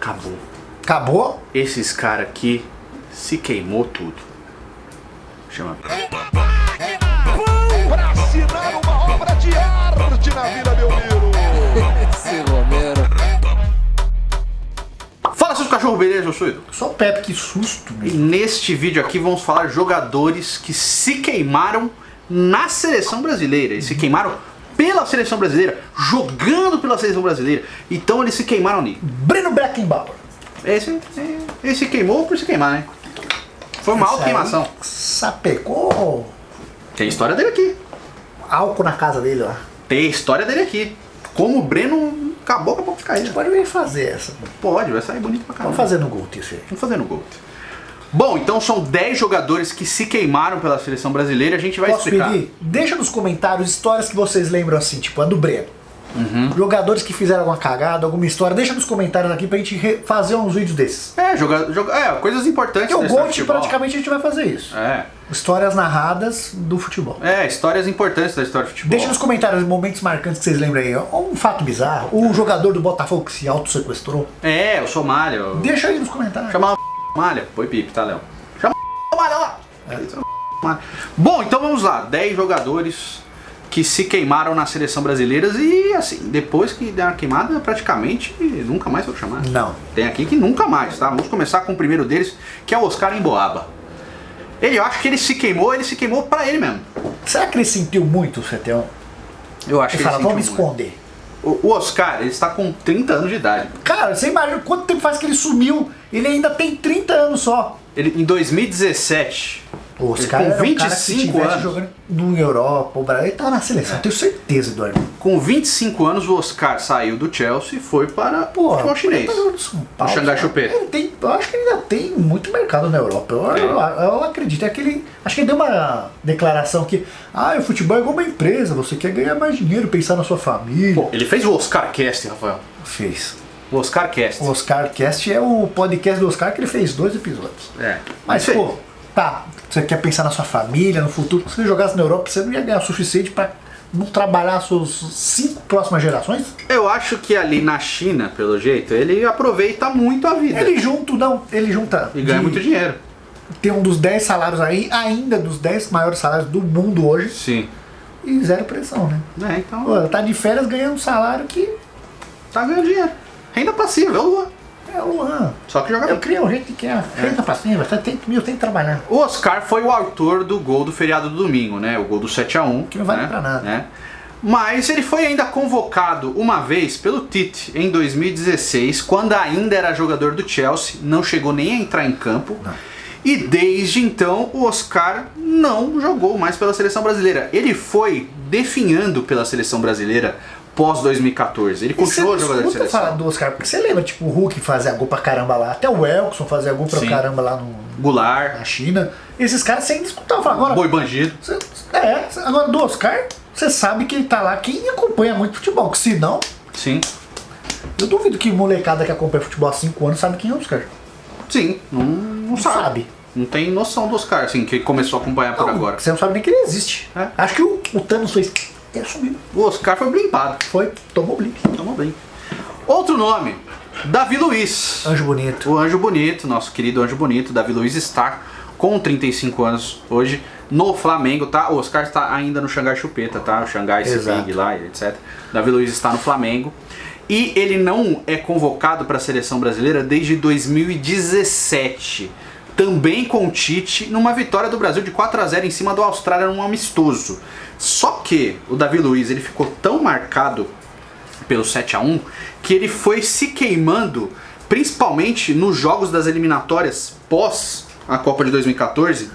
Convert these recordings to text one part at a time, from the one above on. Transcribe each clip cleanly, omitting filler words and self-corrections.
Acabou. Acabou? Esses caras aqui se queimou tudo. Chama. Pra assinar uma obra de arte na Vila Belmiro. Esse Romero. Fala, seus cachorros, beleza? Eu sou o Edu. Só o Pepe, que susto, E meu. neste vídeo aqui vamos falar jogadores que se queimaram na seleção brasileira. Eles se queimaram pela seleção brasileira, jogando pela seleção brasileira. Então eles se queimaram ali. Breno Beckenbauer. Esse se queimou por se queimar, né? Foi uma auto-queimação. Sapecou Tem a história dele aqui. álcool na casa dele lá. Tem a história dele aqui. Como o Breno acabou com a carreira. Pode vir fazer essa. Pode, vai sair bonito pra caramba. Vamos fazer no Gold isso aí. Vamos fazer no Gold. Bom, então são 10 jogadores que se queimaram pela seleção brasileira. A gente vai Posso explicar. pedir? Deixa nos comentários histórias que vocês lembram assim, tipo a do Breno. Jogadores que fizeram alguma cagada, alguma história. Deixa nos comentários aqui pra gente fazer uns vídeos desses. Coisas importantes. Porque o da história do Gold futebol. praticamente a gente vai fazer isso. É. Histórias narradas do futebol. Histórias importantes da história do futebol. Deixa nos comentários momentos marcantes que vocês lembram aí. Ó. Um fato bizarro. O jogador do Botafogo que se auto-sequestrou. Eu sou Malha. Deixa aí nos comentários. Chama Malha. Põe pipe, tá, Léo? Chama Malha lá. Malha. Bom, então vamos lá. 10 jogadores que se queimaram na seleção brasileira e, assim, depois que deram a queimada, praticamente nunca mais foram chamados. Não. Tem aqui que nunca mais, tá? Vamos começar com o primeiro deles, que é o Oscar Emboaba. Eu acho que ele se queimou pra ele mesmo. Será que ele sentiu muito o CT1? Eu acho Ele que fala, ele vamos me sentiu muito. esconder. O Oscar, ele está com 30 anos de idade. Cara, você imagina quanto tempo faz que ele sumiu? Ele ainda tem 30 anos só. Ele, em 2017, Os ele, caras com eram um cara que 25 se tivesse anos, jogando no Europa, o Brasil, ele tá na seleção, eu tenho certeza, Eduardo. com 25 anos, o Oscar saiu do Chelsea e foi para o futebol chinês. ele tá jogando no São Paulo, O Xangai cara. Chupeta. Ele tem, eu acho que ele ainda tem muito mercado na Europa. Eu acredito. É que ele, acho que ele deu uma declaração que o futebol é igual uma empresa, você quer ganhar mais dinheiro, pensar na sua família. Pô, ele fez o Oscar Cast, Rafael. Fez. O Oscar Cast. O Oscar Cast é o podcast do Oscar que ele fez 2 episódios. Mas, Isso aí. pô, tá, você quer pensar na sua família, no futuro. Se você jogasse na Europa, você não ia ganhar o suficiente pra não trabalhar as suas 5 próximas gerações? Eu acho que ali na China, pelo jeito, ele aproveita muito a vida. Ele junta. E ganha muito dinheiro. Tem um dos 10 salários aí, ainda dos 10 maiores salários do mundo hoje. Sim. E zero pressão, né? Então. Pô, tá de férias ganhando um salário que Tá ganhando dinheiro. Renda passiva, é o Luan. é o Luan. Só que joga Eu bem. criei um jeito que é renda pra cima, tem que trabalhar. O Oscar foi o autor do gol do feriado do domingo, né? O gol do 7-1. Que não vale né? pra nada. Né? Mas ele foi ainda convocado uma vez pelo Tite em 2016, quando ainda era jogador do Chelsea, não chegou nem a entrar em campo. Não. E desde então o Oscar não jogou mais pela seleção brasileira. Ele foi definhando pela seleção brasileira pós 2014. Ele continuou jogador de seleção. falar do Oscar, porque você lembra, tipo, o Hulk fazia gol pra caramba lá, até o Elkson fazia gol pra Sim. caramba lá na Goulart, China. Esses caras você ainda escutava falar. Agora, Boi Bandido. agora do Oscar, você sabe que ele tá lá, quem acompanha muito futebol, que se não, Sim. eu duvido que molecada que acompanha futebol há 5 anos sabe quem é o Oscar. Sim, não sabe. Não tem noção do Oscar, assim, que começou a acompanhar por Não, agora. Você não sabe nem que ele existe. É. Acho que o Thanos fez. Ele sumiu. O Oscar foi blimpado. Foi, tomou blip. Tomou bem. Outro nome, Davi Luiz. Anjo bonito. O Anjo Bonito, nosso querido Anjo Bonito, Davi Luiz está com 35 anos hoje no Flamengo, tá? O Oscar está ainda no Xangai Chupeta, tá? O Xangai Seping lá, etc. Davi Luiz está no Flamengo. E ele não é convocado para a seleção brasileira desde 2017. Também com o Tite, numa vitória do Brasil de 4-0 em cima do Austrália num amistoso. Só que o Davi Luiz ele ficou tão marcado pelo 7-1 que ele foi se queimando, principalmente nos jogos das eliminatórias pós a Copa de 2014.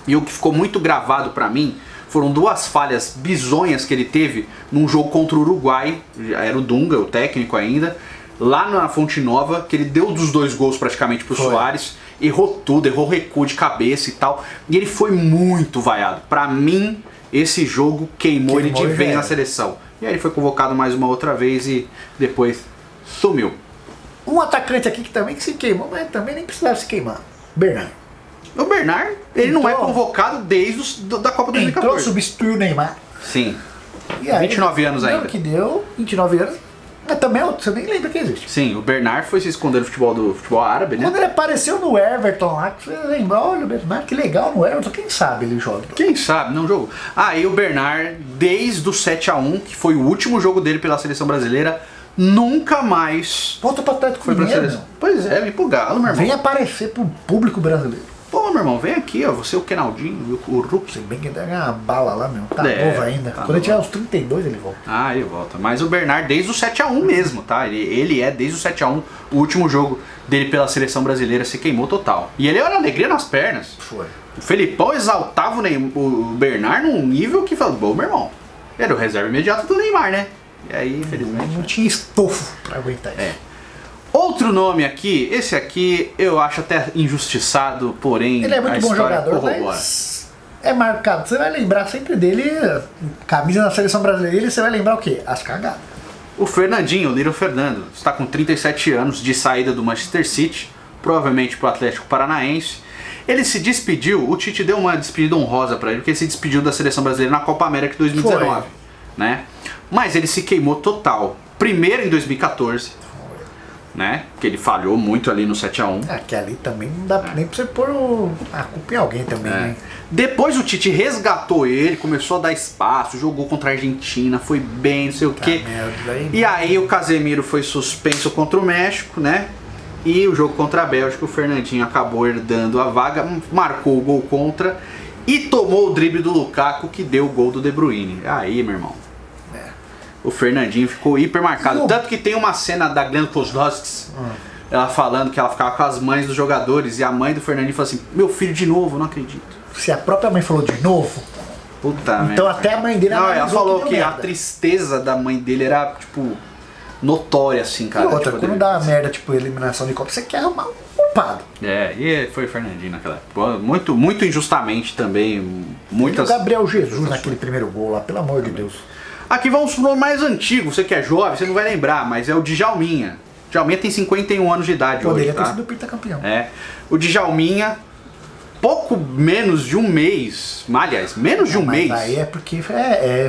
E o que ficou muito gravado pra mim foram 2 falhas bizonhas que ele teve num jogo contra o Uruguai, era o Dunga, o técnico ainda, lá na Fonte Nova, que ele deu dos 2 gols praticamente pro Soares, errou tudo, errou recuo de cabeça e tal, e ele foi muito vaiado. Pra mim, esse jogo queimou ele de vez na seleção. E aí ele foi convocado mais uma outra vez e depois sumiu. Um atacante aqui que também se queimou, mas também nem precisava se queimar. Bernard. O Bernard, ele não é convocado desde da Copa de 2014. Entrou, substituiu o Neymar. Sim. E aí, 29 anos deu ainda. o que deu, 29 anos. Mas também você nem lembra que existe. Sim, o Bernard foi se esconder do futebol árabe, né? Quando ele apareceu no Everton lá, que você lembra, olha o Bernard, que legal no Everton, quem sabe ele joga. Quem sabe, não jogou. E o Bernard, desde o 7-1, que foi o último jogo dele pela seleção brasileira, nunca mais Volta pro Atlético foi pra Mineiro, seleção. Pois é, vem pro Galo, meu irmão. vem aparecer pro público brasileiro. Pô, meu irmão, vem aqui, ó. Você, o Kenaldinho, o Hulk. Se bem que ele dá uma bala lá, meu. Tá novo ainda. Tá Quando ele tiver novo. os 32, ele volta. Ele volta. Mas o Bernard, desde o 7-1 mesmo, tá? Ele é, desde o 7-1, o último jogo dele pela seleção brasileira, se queimou total. E ele era alegria nas pernas. Foi. O Felipão exaltava o Bernard num nível que falou, bom, meu irmão, era o reserva imediato do Neymar, né? E aí, infelizmente... Não tinha estofo pra aguentar isso. Outro nome aqui, esse aqui eu acho até injustiçado, porém Ele é a muito bom história jogador, corrobora. mas é marcado. Você vai lembrar sempre dele, camisa na seleção brasileira, e você vai lembrar o quê? As cagadas. O Fernandinho, o Little Fernando, está com 37 anos de saída do Manchester City, provavelmente para o Atlético Paranaense. Ele se despediu, o Tite deu uma despedida honrosa para ele, porque ele se despediu da seleção brasileira na Copa América de 2019, né? Mas ele se queimou total. Primeiro em 2014, né? Que ele falhou muito ali no 7-1. Que ali também não dá nem pra você pôr a culpa em alguém também, né? Depois o Tite resgatou ele, começou a dar espaço, jogou contra a Argentina, foi bem, não sei o quê. E aí o Casemiro foi suspenso contra o México, né? E o jogo contra a Bélgica, o Fernandinho acabou herdando a vaga, marcou o gol contra e tomou o drible do Lukaku, que deu o gol do De Bruyne. Aí, meu irmão, o Fernandinho ficou hiper marcado. Tanto que tem uma cena da Glenn Kozlowski, ela falando que ela ficava com as mães dos jogadores, e a mãe do Fernandinho falou assim, meu filho de novo, eu não acredito. Se a própria mãe falou de novo, Puta merda. então até a mãe dele Não, ela analisou falou deu que a merda. tristeza da mãe dele era, tipo, notória, assim, cara. E outra, tipo, quando dá merda, tipo, eliminação de Copa, você quer arrumar um culpado. E foi o Fernandinho naquela época. Muito injustamente também. E Muitas... o Gabriel Jesus naquele primeiro gol lá, pelo amor de Deus. Aqui vamos pro nome mais antigo. Você que é jovem, você não vai lembrar, mas é o Djalminha. Djalminha tem 51 anos de idade Poderia hoje, ter tá? sido o pentacampeão. O Djalminha, pouco menos de um mês, aliás, menos de um mês. Aí é porque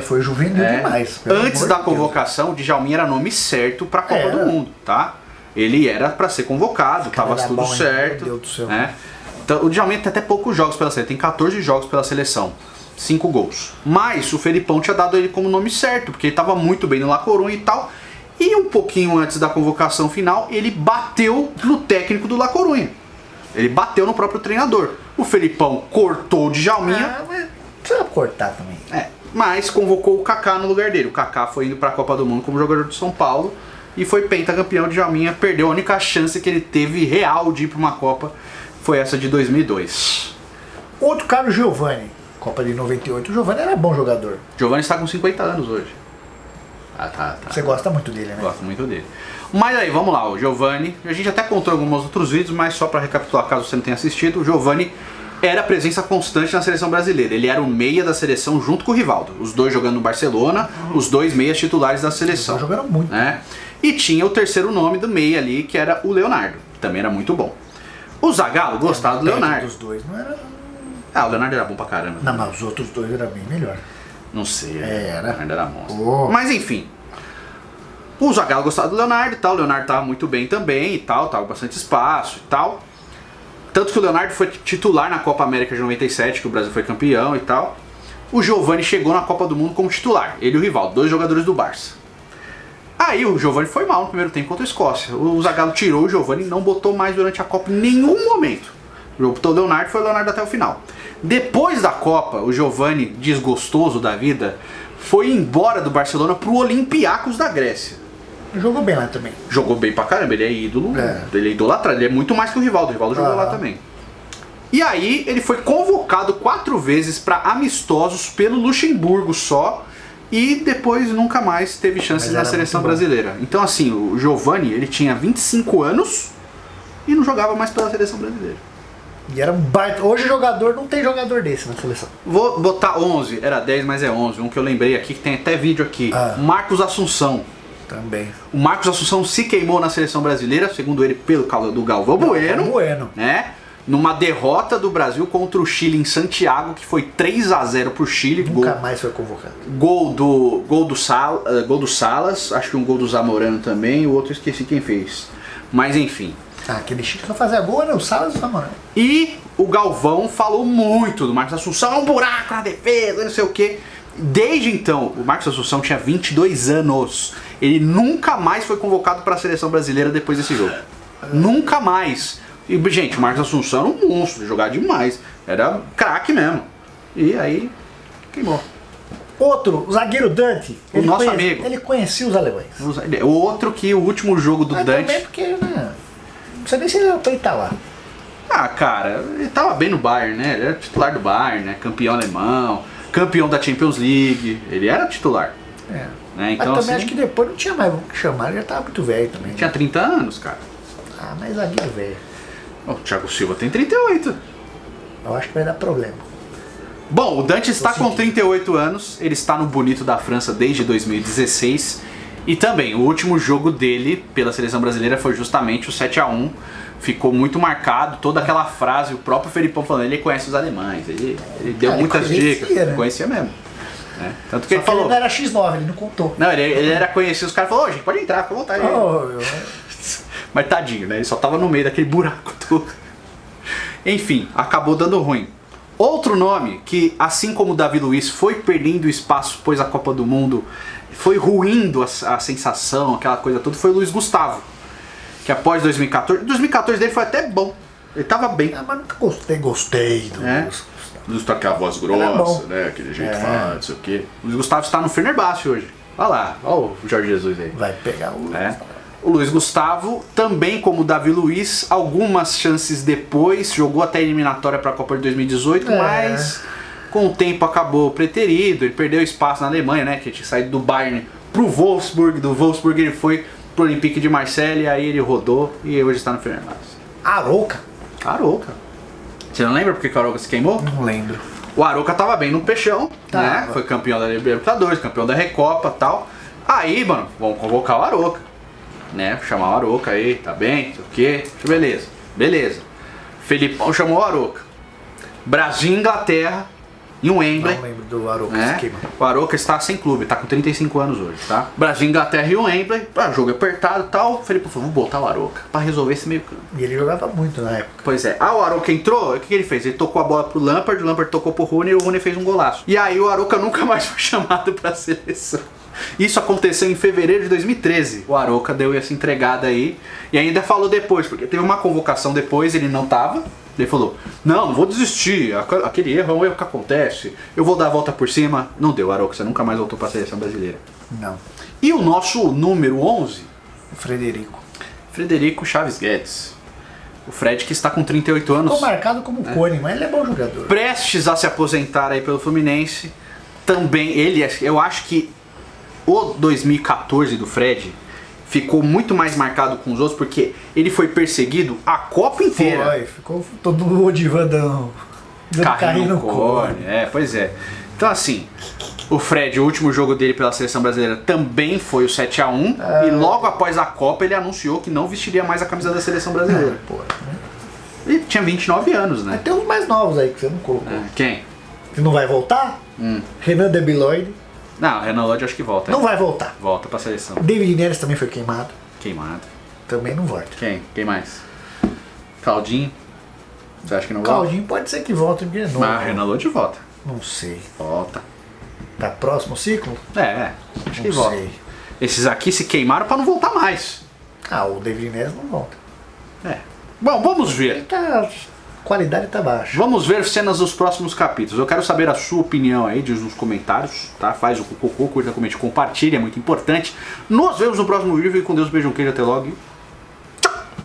foi juvenil demais. pelo Antes amor da de Deus. convocação, o Djalminha era nome certo pra Copa Era. do Mundo, tá? Ele era pra ser convocado, cara tava era tudo bom, hein? certo. Meu Deus do céu. Né? Então, o Djalminha tem até poucos jogos pela seleção, tem 14 jogos pela seleção, 5 gols. Mas o Felipão tinha dado ele como nome certo, porque ele tava muito bem no La Coruña e tal. E um pouquinho antes da convocação final, ele bateu no técnico do La Coruña. Ele bateu no próprio treinador. O Felipão cortou o Djalminha. Mas precisa cortar também. Mas convocou o Kaká no lugar dele. O Kaká foi indo para a Copa do Mundo como jogador de São Paulo e foi pentacampeão. De Djalminha perdeu a única chance que ele teve real de ir para uma Copa, foi essa de 2002. Outro cara, o Giovani. Copa de 98. O Giovani era bom jogador. Giovani está com 50 anos hoje. Tá. Você gosta muito dele, né? Gosto muito dele. Mas aí, vamos lá, o Giovani. A gente até contou em alguns outros vídeos, mas só para recapitular, caso você não tenha assistido, o Giovani era presença constante na seleção brasileira. Ele era o meia da seleção junto com o Rivaldo. Os dois jogando no Barcelona, os dois meias titulares da seleção. Estão jogando muito. Né? E tinha o terceiro nome do meia ali, que era o Leonardo. Que também era muito bom. O Zagallo gostava do Leonardo. Dos dois não era. O Leonardo era bom pra caramba. Não, mas os outros dois eram bem melhor. Não sei. Era. O Leonardo era monstro. Oh. Mas enfim. O Zagallo gostava do Leonardo e tal. O Leonardo tava muito bem também e tal. Tava com bastante espaço e tal. Tanto que o Leonardo foi titular na Copa América de 97, que o Brasil foi campeão e tal. O Giovani chegou na Copa do Mundo como titular. Ele e o Rivaldo, dois jogadores do Barça. Aí o Giovani foi mal no primeiro tempo contra a Escócia. O Zagallo tirou o Giovani e não botou mais durante a Copa em nenhum momento. Botou o Leonardo, foi o Leonardo até o final. Depois da Copa, o Giovani, desgostoso da vida, foi embora do Barcelona pro Olympiacos da Grécia. Jogou bem lá também. Jogou bem pra caramba, ele é ídolo, ele é idolatrado, ele é muito mais que o Rivaldo jogou lá também. E aí ele foi convocado 4 vezes pra amistosos pelo Luxemburgo só, e depois nunca mais teve chances na seleção brasileira. Então assim, o Giovani, ele tinha 25 anos e não jogava mais pela seleção brasileira. E era um baita. Hoje jogador não tem jogador desse na seleção. Vou botar 11, era 10, mas é 11, um que eu lembrei aqui, que tem até vídeo aqui. Marcos Assunção. Também. O Marcos Assunção se queimou na seleção brasileira, segundo ele, pelo causa do Galvão Bueno. Bueno. Né? numa derrota do Brasil contra o Chile em Santiago, que foi 3-0 pro Chile. Nunca mais foi convocado. Gol do Salas, acho que um gol do Zamorano também, o outro eu esqueci quem fez. Mas enfim. Aquele Chile que não fazia gol era o Salas e o Zamorano. E o Galvão falou muito do Marcos Assunção, um buraco na defesa, não sei o quê. Desde então, o Marcos Assunção tinha 22 anos. Ele nunca mais foi convocado para a seleção brasileira depois desse jogo. Nunca mais. E, gente, o Marcos Assunção era um monstro, jogava demais. Era craque mesmo. E aí, queimou. Outro, o zagueiro Dante. O nosso amigo. Ele conhecia os alemães. O outro que o último jogo do Mas Dante... também porque, né? Não sei nem se ele era pra ele estar lá. Ah, cara, ele tava bem no Bayern, né? Ele era titular do Bayern, né? Campeão alemão, campeão da Champions League. Ele era titular. É. Né? Então, mas também assim, acho que depois não tinha mais o que chamar, ele já tava muito velho também. tinha 30 anos, cara. Ah, mas zagueiro velho. O Thiago Silva tem 38. Eu acho que vai dar problema. Bom, o Dante está com 38 anos, ele está no Bonito da França desde 2016. E também, o último jogo dele pela seleção brasileira foi justamente o 7-1. Ficou muito marcado, toda aquela frase, o próprio Felipão falando, ele conhece os alemães, ele deu muitas dicas, né? Conhecia mesmo. Né? Tanto que Só ele falou. Ele não era X9, ele não contou. Não, ele era conhecido, os caras falaram, gente, pode entrar, fica à vontade. Mas tadinho, né? Ele só tava no meio daquele buraco todo. Enfim, acabou dando ruim. Outro nome que, assim como o Davi Luiz, foi perdendo espaço depois da Copa do Mundo, foi ruindo a sensação, aquela coisa toda, foi o Luiz Gustavo. Que após 2014... 2014 dele foi até bom. Ele tava bem. Ah, mas nunca gostei do Luiz. Luiz tá com a voz grossa, né? Aquele jeito de falar, não sei o quê. O Luiz Gustavo está no Fenerbahçe hoje. Olha lá, olha o Jorge Jesus aí. Vai pegar o Luiz. O Luiz Gustavo, também como o Davi Luiz, algumas chances depois, jogou até a eliminatória para a Copa de 2018, mas com o tempo acabou preterido, ele perdeu espaço na Alemanha, né, que tinha saído do Bayern pro Wolfsburg, do Wolfsburg ele foi pro Olympique de Marseille, e aí ele rodou e hoje está no Fenerbahçe. Arouca. Você não lembra porque o Arouca se queimou? Não lembro. O Arouca tava bem no peixão, né, foi campeão da Libertadores, campeão da Recopa e tal. Aí, mano, vamos convocar o Arouca. Né, chamar o Arouca aí, tá bem, sei o que, beleza. Felipão chamou o Arouca. Brasil e Inglaterra em Wembley. Não lembro do Arouca, Né? O Arouca está sem clube, tá com 35 anos hoje, tá? Brasil e Inglaterra e Wembley, jogo apertado e tal. O Felipão falou, vou botar o Arouca pra resolver esse meio campo. E ele jogava muito na época. Pois é, o Arouca entrou, o que ele fez? Ele tocou a bola pro Lampard, o Lampard tocou pro Rooney e o Rooney fez um golaço. E aí o Arouca nunca mais foi chamado pra seleção. Isso aconteceu em fevereiro de 2013. O Arouca deu essa entregada aí e ainda falou depois, porque teve uma convocação depois, ele não tava. Ele falou, não vou desistir, aquele erro é um erro que acontece, eu vou dar a volta por cima. Não deu, Arouca, você nunca mais voltou pra seleção brasileira. Não. E o nosso número 11? O Frederico. Frederico Chaves Guedes. O Fred que está com 38 anos. Ficou marcado como Cone, mas ele é bom jogador. Prestes a se aposentar aí pelo Fluminense. Também, eu acho que o 2014 do Fred ficou muito mais marcado com os outros porque ele foi perseguido a Copa inteira. Ficou todo o Odivan dando carrinho no Cone. Pois é. Então assim, o Fred, o último jogo dele pela seleção brasileira também foi o 7-1 e logo após a Copa ele anunciou que não vestiria mais a camisa da seleção brasileira. Ele tinha 29 anos, né? Mas tem uns mais novos aí que você não colocou. Quem? Que não vai voltar? Renan Debiloide. Não, Renan Lodge acho que volta. Não vai voltar. Volta pra seleção. David Neres também foi queimado. Queimado. Também não volta. Quem mais? Claudinho. Você acha que não volta? Claudinho pode ser que volte de novo. Mas Renan Lodge volta. Não sei. Volta. Tá próximo ciclo? Acho que Não volta. sei. Esses aqui se queimaram pra não voltar mais. O David Neres não volta. Bom, vamos ver. A qualidade tá baixa. Vamos ver cenas dos próximos capítulos. Eu quero saber a sua opinião aí, diz nos comentários, tá? Faz o cocô, curta, comente, compartilha, é muito importante. Nos vemos no próximo vídeo e com Deus, beijo, um queijo, até logo.